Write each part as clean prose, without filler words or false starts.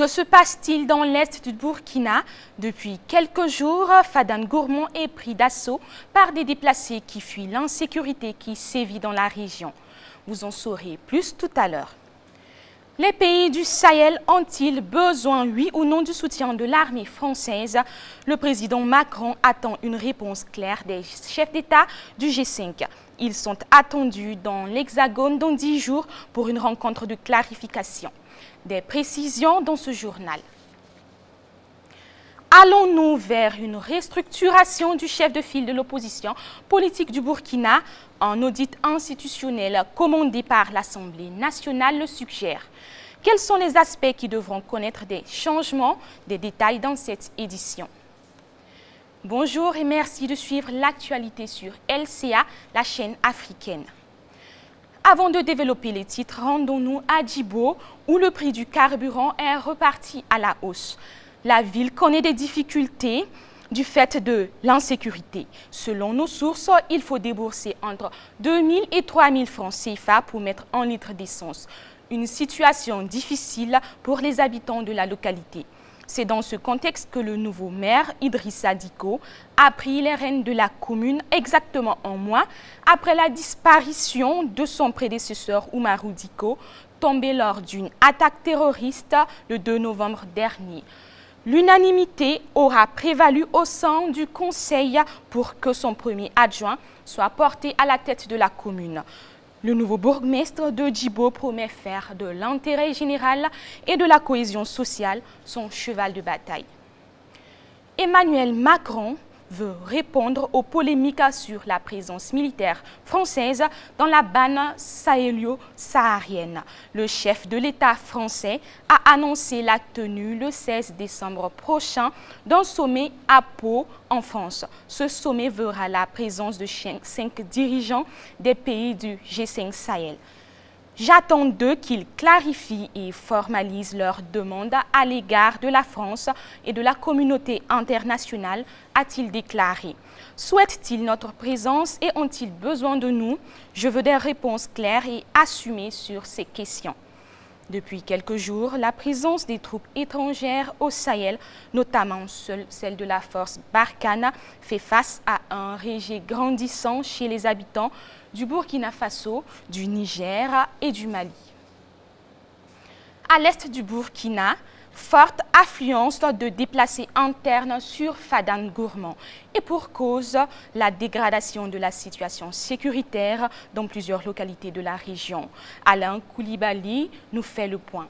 Que se passe-t-il dans l'est du Burkina? Depuis quelques jours, Fadane Gourmand est pris d'assaut par des déplacés qui fuient l'insécurité qui sévit dans la région. Vous en saurez plus tout à l'heure. Les pays du Sahel ont-ils besoin, oui ou non, du soutien de l'armée française? Le président Macron attend une réponse claire des chefs d'État du G5. Ils sont attendus dans l'Hexagone dans 10 jours pour une rencontre de clarification. Des précisions dans ce journal. Allons-nous vers une restructuration du chef de file de l'opposition politique du Burkina? Un audit institutionnel commandé par l'Assemblée nationale le suggère. Quels sont les aspects qui devront connaître des changements? Des détails dans cette édition. Bonjour et merci de suivre l'actualité sur LCA, la chaîne africaine. Avant de développer les titres, rendons-nous à Djibo, où le prix du carburant est reparti à la hausse. La ville connaît des difficultés du fait de l'insécurité. Selon nos sources, il faut débourser entre 2 000 et 3 000 francs CFA pour mettre un litre d'essence. Une situation difficile pour les habitants de la localité. C'est dans ce contexte que le nouveau maire, Idrissa Diko, a pris les rênes de la commune exactement un mois après la disparition de son prédécesseur Oumarou Diko, tombé lors d'une attaque terroriste le 2 novembre dernier. L'unanimité aura prévalu au sein du conseil pour que son premier adjoint soit porté à la tête de la commune. Le nouveau bourgmestre de Djibo promet faire de l'intérêt général et de la cohésion sociale son cheval de bataille. Emmanuel Macron veut répondre aux polémiques sur la présence militaire française dans la banne sahélo-saharienne. Le chef de l'État français a annoncé la tenue le 16 décembre prochain d'un sommet à Pau en France. Ce sommet verra la présence de 5 dirigeants des pays du G5 Sahel. J'attends d'eux qu'ils clarifient et formalisent leurs demandes à l'égard de la France et de la communauté internationale, a-t-il déclaré. Souhaitent-ils notre présence et ont-ils besoin de nous? Je veux des réponses claires et assumées sur ces questions. Depuis quelques jours, la présence des troupes étrangères au Sahel, notamment celle de la force Barkhane, fait face à un rejet grandissant chez les habitants du Burkina Faso, du Niger et du Mali. À l'est du Burkina, forte affluence de déplacés internes sur Fadane Gourmand. Et pour cause, la dégradation de la situation sécuritaire dans plusieurs localités de la région. Alain Koulibaly nous fait le point.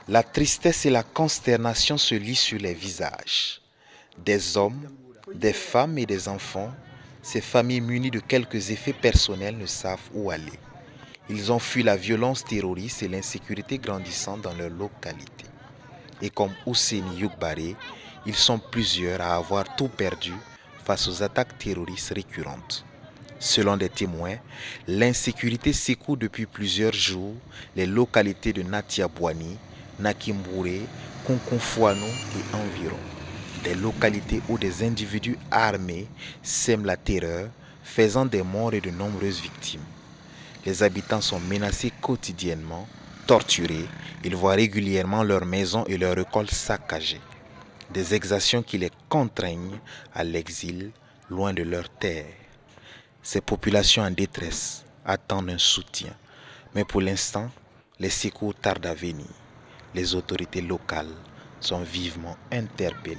La tristesse et la consternation se lisent sur les visages. Des hommes, des femmes et des enfants, ces familles munies de quelques effets personnels ne savent où aller. Ils ont fui la violence terroriste et l'insécurité grandissante dans leur localité. Et comme Ousseini Youkbaré, ils sont plusieurs à avoir tout perdu face aux attaques terroristes récurrentes. Selon des témoins, l'insécurité secoue depuis plusieurs jours les localités de Natiabouani, Nakimbouré, Konkonfouano et environ. Des localités où des individus armés sèment la terreur, faisant des morts et de nombreuses victimes. Les habitants sont menacés quotidiennement, torturés, ils voient régulièrement leurs maisons et leurs récoltes saccagées. Des exactions qui les contraignent à l'exil, loin de leurs terres. Ces populations en détresse attendent un soutien, mais pour l'instant, les secours tardent à venir. Les autorités locales sont vivement interpellées.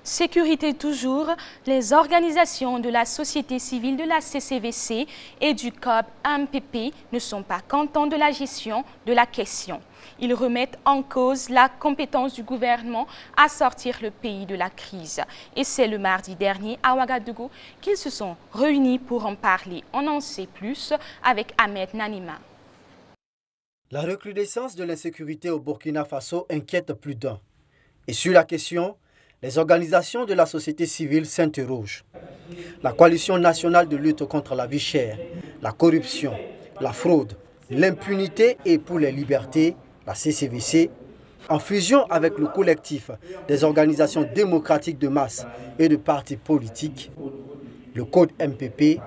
Sécurité toujours, les organisations de la société civile de la CCVC et du COB MPP ne sont pas contents de la gestion de la question. Ils remettent en cause la compétence du gouvernement à sortir le pays de la crise. Et c'est le mardi dernier à Ouagadougou qu'ils se sont réunis pour en parler. On en sait plus avec Ahmed Nanima. La recrudescence de l'insécurité au Burkina Faso inquiète plus d'un. Et sur la question, les organisations de la société civile s'interrogent. La coalition nationale de lutte contre la vie chère, la corruption, la fraude, l'impunité et pour les libertés, la CCVC, en fusion avec le collectif des organisations démocratiques de masse et de partis politiques, le Code MPP,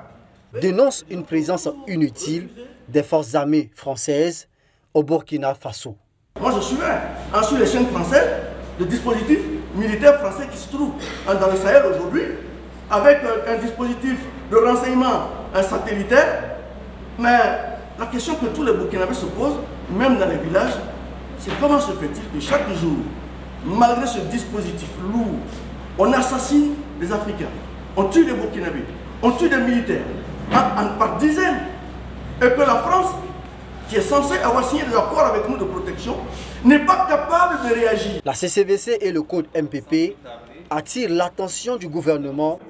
dénonce une présence inutile des forces armées françaises au Burkina Faso. Moi je suis sur les chaînes françaises, le dispositif militaire français qui se trouve dans le Sahel aujourd'hui, avec un dispositif de renseignement satellitaire. Mais la question que tous les Burkinabés se posent, même dans les villages, c'est comment se fait-il que chaque jour, malgré ce dispositif lourd, on assassine des Africains, on tue des Burkinabés, on tue des militaires, par dizaines, et que la France, qui est censée avoir signé des accords avec nous de protection, n'est pas capable de réagir. La CCVC et le code MPP attirent l'attention du gouvernement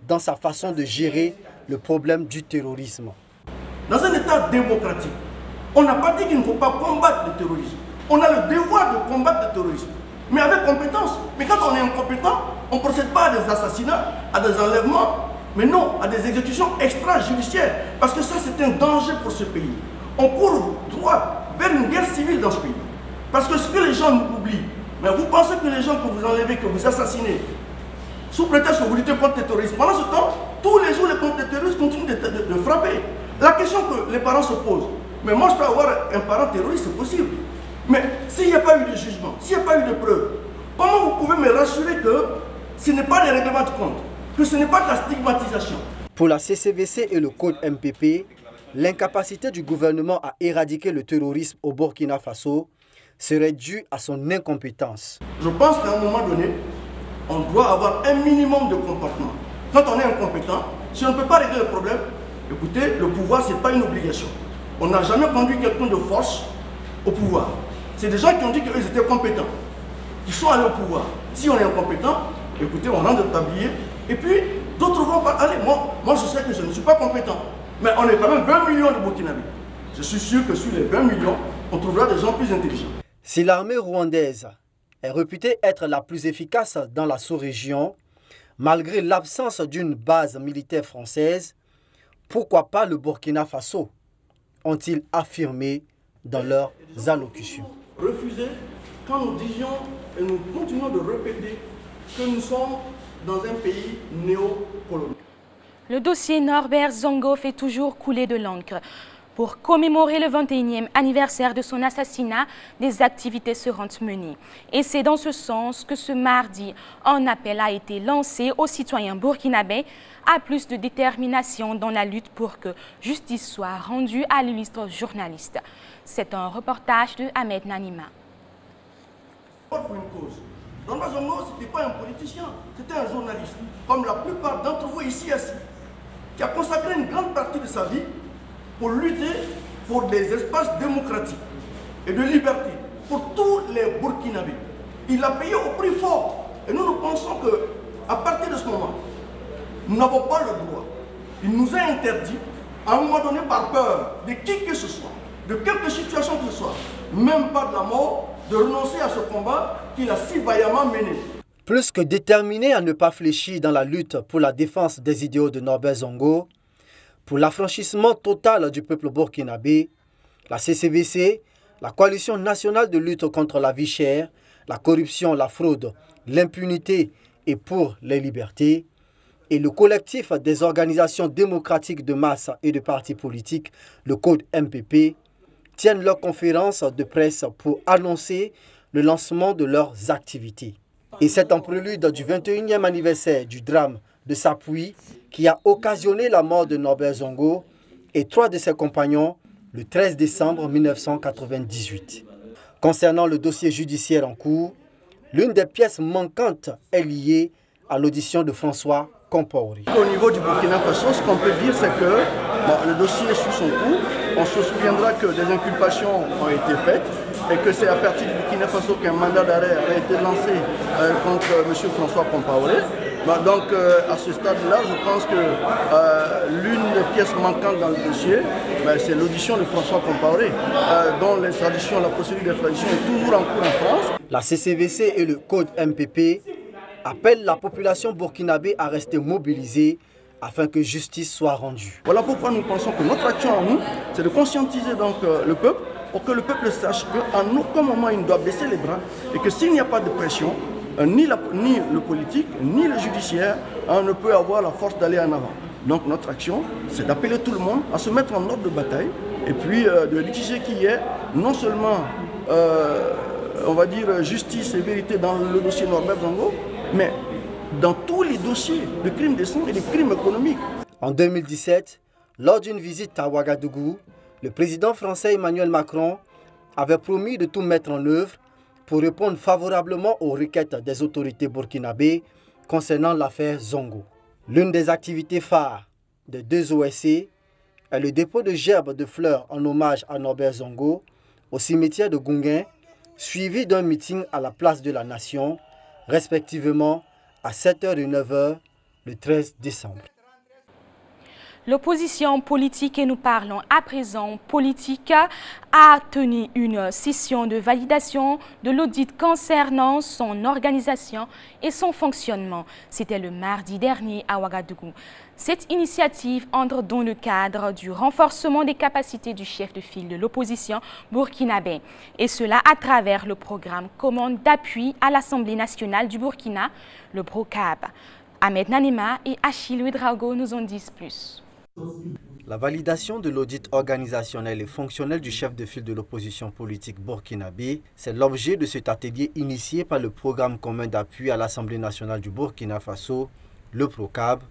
dans sa façon de gérer le problème du terrorisme. Dans un État démocratique, on n'a pas dit qu'il ne faut pas combattre le terrorisme. On a le devoir de combattre le terrorisme, mais avec compétence. Mais quand on est incompétent, on ne procède pas à des assassinats, à des enlèvements, mais non, à des exécutions extrajudiciaires. Parce que ça, c'est un danger pour ce pays. On court droit vers une guerre civile dans ce pays. Parce que ce que les gens oublient, mais vous pensez que les gens que vous enlevez, que vous assassinez, sous prétexte que vous luttez contre le terrorisme, pendant ce temps, tous les jours, les terroristes continuent de frapper. La question que les parents se posent, mais moi je peux avoir un parent terroriste, c'est possible. Mais s'il n'y a pas eu de jugement, s'il n'y a pas eu de preuve, comment vous pouvez me rassurer que ce n'est pas des règlements de compte, que ce n'est pas de la stigmatisation? Pour la CCVC et le code MPP, l'incapacité du gouvernement à éradiquer le terrorisme au Burkina Faso serait due à son incompétence. Je pense qu'à un moment donné, on doit avoir un minimum de comportement. Quand on est incompétent, si on ne peut pas régler le problème, écoutez, le pouvoir, ce n'est pas une obligation. On n'a jamais conduit quelqu'un de force au pouvoir. C'est des gens qui ont dit qu'ils étaient compétents, qui sont allés au pouvoir. Si on est incompétent, écoutez, on rentre de tablier, et puis d'autres vont pas aller. Moi, je sais que je ne suis pas compétent, mais on est quand même 20 millions de Burkinabés. Je suis sûr que sur les 20 millions, on trouvera des gens plus intelligents. Si l'armée rwandaise est réputée être la plus efficace dans la sous-région, malgré l'absence d'une base militaire française, pourquoi pas le Burkina Faso, ont-ils affirmé dans leurs allocutions. Refuser quand nous disions et nous continuons de répéter que nous sommes dans un pays néocolonial. Le dossier Norbert Zongo fait toujours couler de l'encre. Pour commémorer le 21e anniversaire de son assassinat, des activités seront menées. Et c'est dans ce sens que ce mardi, un appel a été lancé aux citoyens burkinabés à plus de détermination dans la lutte pour que justice soit rendue à l'illustre journaliste. C'est un reportage de Ahmed Nanima. Pour une cause. Norbert Zongo, ce n'était pas un politicien, c'était un journaliste, comme la plupart d'entre vous ici assis, qui a consacré une grande partie de sa vie pour lutter pour des espaces démocratiques et de liberté pour tous les Burkinabés. Il a payé au prix fort. Et nous pensons qu'à partir de ce moment, nous n'avons pas le droit. Il nous a interdit, à un moment donné, par peur de qui que ce soit, de quelque situation que ce soit, même pas de la mort, de renoncer à ce combat qu'il a si vaillamment mené. Plus que déterminé à ne pas fléchir dans la lutte pour la défense des idéaux de Norbert Zongo, pour l'affranchissement total du peuple burkinabé, la CCVC, la Coalition nationale de lutte contre la vie chère, la corruption, la fraude, l'impunité et pour les libertés, et le collectif des organisations démocratiques de masse et de partis politiques, le code MPP, tiennent leur conférence de presse pour annoncer le lancement de leurs activités. Et c'est en prélude du 21e anniversaire du drame de Sapui qui a occasionné la mort de Norbert Zongo et 3 de ses compagnons le 13 décembre 1998. Concernant le dossier judiciaire en cours, l'une des pièces manquantes est liée à l'audition de François Compaoré. Au niveau du Burkina Faso, ce qu'on peut dire, c'est que le dossier suit son cours. On se souviendra que des inculpations ont été faites et que c'est à partir du Burkina Faso qu'un mandat d'arrêt a été lancé contre M. François Compaoré. Donc à ce stade-là, je pense que l'une des pièces manquantes dans le dossier, c'est l'audition de François Compaoré, dont l'extradition, la procédure d'extradition est toujours en cours en France. La CCVC et le code MPP appellent la population burkinabé à rester mobilisée afin que justice soit rendue. Voilà pourquoi nous pensons que notre action à nous, c'est de conscientiser donc le peuple pour que le peuple sache qu'en aucun moment il ne doit baisser les bras et que s'il n'y a pas de pression, ni le politique, ni le judiciaire ne peut avoir la force d'aller en avant. Donc notre action, c'est d'appeler tout le monde à se mettre en ordre de bataille et puis de exiger qu'il y ait non seulement on va dire, justice et vérité dans le dossier Norbert Zongo, mais dans tous les dossiers de crimes de sang et de crimes économiques. En 2017, lors d'une visite à Ouagadougou, le président français Emmanuel Macron avait promis de tout mettre en œuvre pour répondre favorablement aux requêtes des autorités burkinabées concernant l'affaire Zongo. L'une des activités phares des deux OSC est le dépôt de gerbes de fleurs en hommage à Norbert Zongo au cimetière de Gunguin, suivi d'un meeting à la place de la Nation, respectivement à 7h et 9h le 13 décembre. L'opposition politique, et nous parlons à présent politique, a tenu une session de validation de l'audit concernant son organisation et son fonctionnement. C'était le mardi dernier à Ouagadougou. Cette initiative entre dans le cadre du renforcement des capacités du chef de file de l'opposition burkinabé, et cela à travers le programme Commande d'appui à l'Assemblée nationale du Burkina, le PROCAB. Ahmed Nanema et Achille Ouedraogo nous en disent plus. La validation de l'audit organisationnel et fonctionnel du chef de file de l'opposition politique burkinabé, c'est l'objet de cet atelier initié par le programme commun d'appui à l'Assemblée nationale du Burkina Faso, le PROCAB,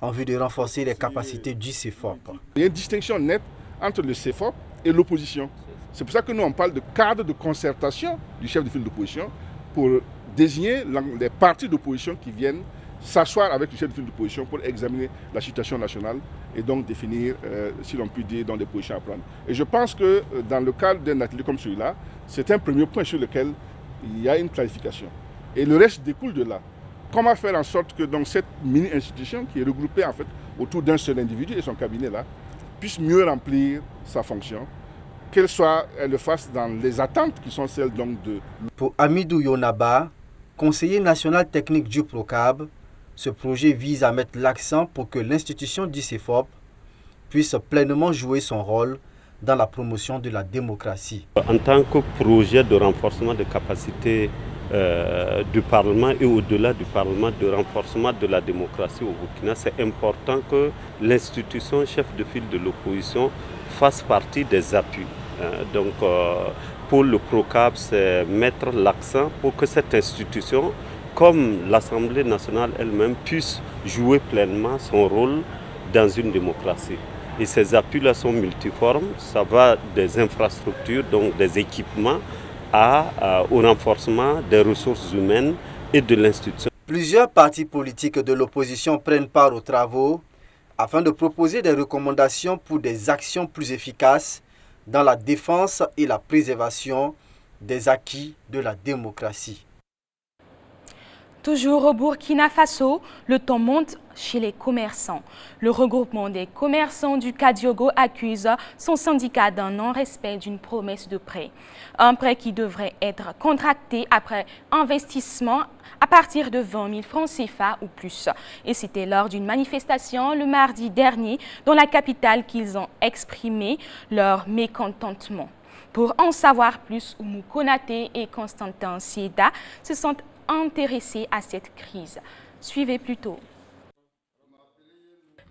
en vue de renforcer les capacités du CEFOP. Il y a une distinction nette entre le CEFOP et l'opposition. C'est pour ça que nous on parle de cadre de concertation du chef de file de l'opposition pour désigner les partis d'opposition qui viennent s'asseoir avec le chef de file d'opposition pour examiner la situation nationale et donc définir, si l'on peut dire, dans des positions à prendre. Et je pense que dans le cadre d'un atelier comme celui-là, c'est un premier point sur lequel il y a une clarification. Et le reste découle de là. Comment faire en sorte que dans cette mini-institution qui est regroupée en fait autour d'un seul individu et son cabinet-là, puisse mieux remplir sa fonction, qu'elle le fasse dans les attentes qui sont celles donc de... Pour Amidou Yonaba, conseiller national technique du PROCAB, ce projet vise à mettre l'accent pour que l'institution du CEFOP puisse pleinement jouer son rôle dans la promotion de la démocratie. En tant que projet de renforcement des capacités du Parlement et au-delà du Parlement, de renforcement de la démocratie au Burkina, c'est important que l'institution chef de file de l'opposition fasse partie des appuis. Donc pour le PROCAB, c'est mettre l'accent pour que cette institution, comme l'Assemblée nationale elle-même, puisse jouer pleinement son rôle dans une démocratie. Et ces appuis-là sont multiformes, ça va des infrastructures, donc des équipements, au renforcement des ressources humaines et de l'institution. Plusieurs partis politiques de l'opposition prennent part aux travaux afin de proposer des recommandations pour des actions plus efficaces dans la défense et la préservation des acquis de la démocratie. Toujours au Burkina Faso, le ton monte chez les commerçants. Le regroupement des commerçants du Kadiogo accuse son syndicat d'un non-respect d'une promesse de prêt. Un prêt qui devrait être contracté après investissement à partir de 20 000 francs CFA ou plus. Et c'était lors d'une manifestation le mardi dernier dans la capitale qu'ils ont exprimé leur mécontentement. Pour en savoir plus, Oumou Konaté et Constantin Sieda se sont intéressés à cette crise. Suivez plutôt.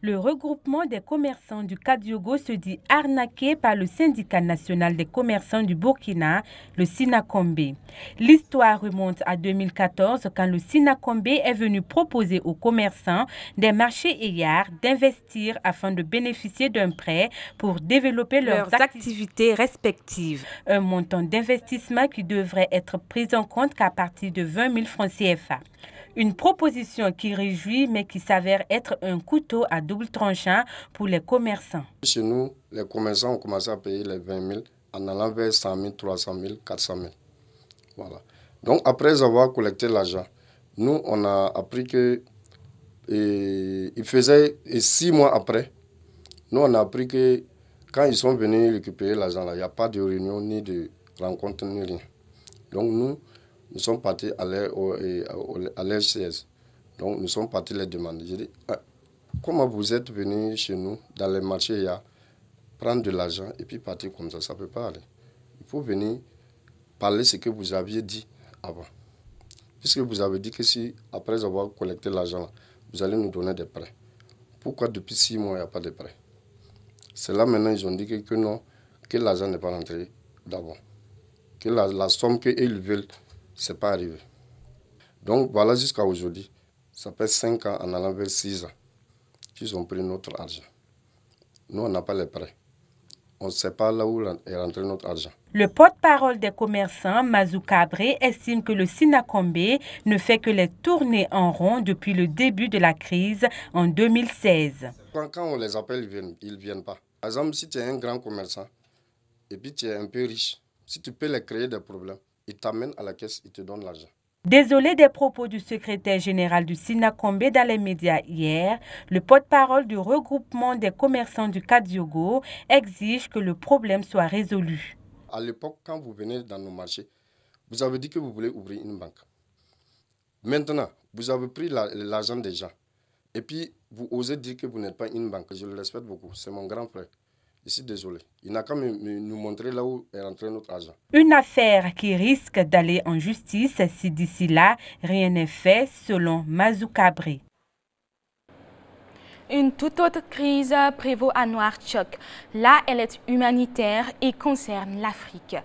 Le regroupement des commerçants du Kadiogo se dit arnaqué par le syndicat national des commerçants du Burkina, le Sinakombe. L'histoire remonte à 2014 quand le Sinakombe est venu proposer aux commerçants des marchés égard d'investir afin de bénéficier d'un prêt pour développer leurs activités respectives. Un montant d'investissement qui devrait être pris en compte qu'à partir de 20 000 francs CFA. Une proposition qui réjouit mais qui s'avère être un couteau à double tranchant pour les commerçants. Chez nous, les commerçants ont commencé à payer les 20 000 en allant vers 100 000, 300 000, 400 000. Voilà. Donc après avoir collecté l'argent, nous on a appris que il faisait 6 mois après, nous on a appris que quand ils sont venus récupérer l'argent, il n'y a pas de réunion ni de rencontre ni rien. Donc nous sommes partis à l'RCS. Donc nous sommes partis les demander. J'ai dit, comment vous êtes venus chez nous, dans les marchés, il y a prendre de l'argent et puis partir comme ça ne peut pas aller. Il faut venir parler ce que vous aviez dit avant. Puisque vous avez dit que si, après avoir collecté l'argent, vous allez nous donner des prêts. Pourquoi depuis 6 mois, il n'y a pas de prêts? C'est là maintenant ils ont dit que non, que l'argent n'est pas rentré d'abord. que la somme qu'ils veulent, ce n'est pas arrivé. Donc voilà, jusqu'à aujourd'hui, ça fait 5 ans en allant vers 6 ans qu'ils ont pris notre argent. Nous, on n'a pas les prêts. On ne sait pas là où est rentré notre argent. Le porte-parole des commerçants, Mazou Kabré, estime que le Sinakombé ne fait que les tourner en rond depuis le début de la crise en 2016. Quand on les appelle, ils ne viennent pas. Par exemple, si tu es un grand commerçant et puis tu es un peu riche, si tu peux les créer des problèmes, ils t'amènent à la caisse, ils te donnent l'argent. Désolé des propos du secrétaire général du Sinakombé dans les médias hier, le porte-parole du regroupement des commerçants du Kadiogo exige que le problème soit résolu. À l'époque, quand vous venez dans nos marchés, vous avez dit que vous voulez ouvrir une banque. Maintenant, vous avez pris l'argent des gens. Et puis, vous osez dire que vous n'êtes pas une banque. Je le respecte beaucoup. C'est mon grand frère. Je suis désolé. Il n'a qu'à nous montrer là où est rentré notre argent. Une affaire qui risque d'aller en justice si d'ici là, rien n'est fait, selon Mazou Kabré. Une toute autre crise prévaut à Nouakchott. Là, elle est humanitaire et concerne l'Afrique.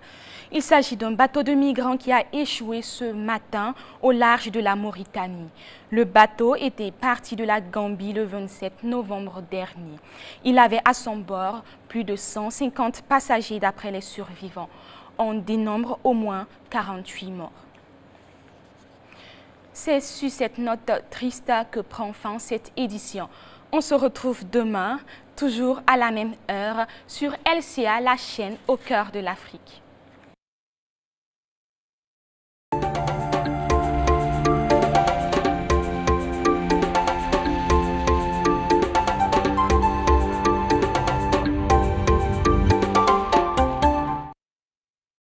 Il s'agit d'un bateau de migrants qui a échoué ce matin au large de la Mauritanie. Le bateau était parti de la Gambie le 27 novembre dernier. Il avait à son bord plus de 150 passagers d'après les survivants. On dénombre au moins 48 morts. C'est sur cette note triste que prend fin cette édition. On se retrouve demain, toujours à la même heure, sur LCA, la chaîne au cœur de l'Afrique.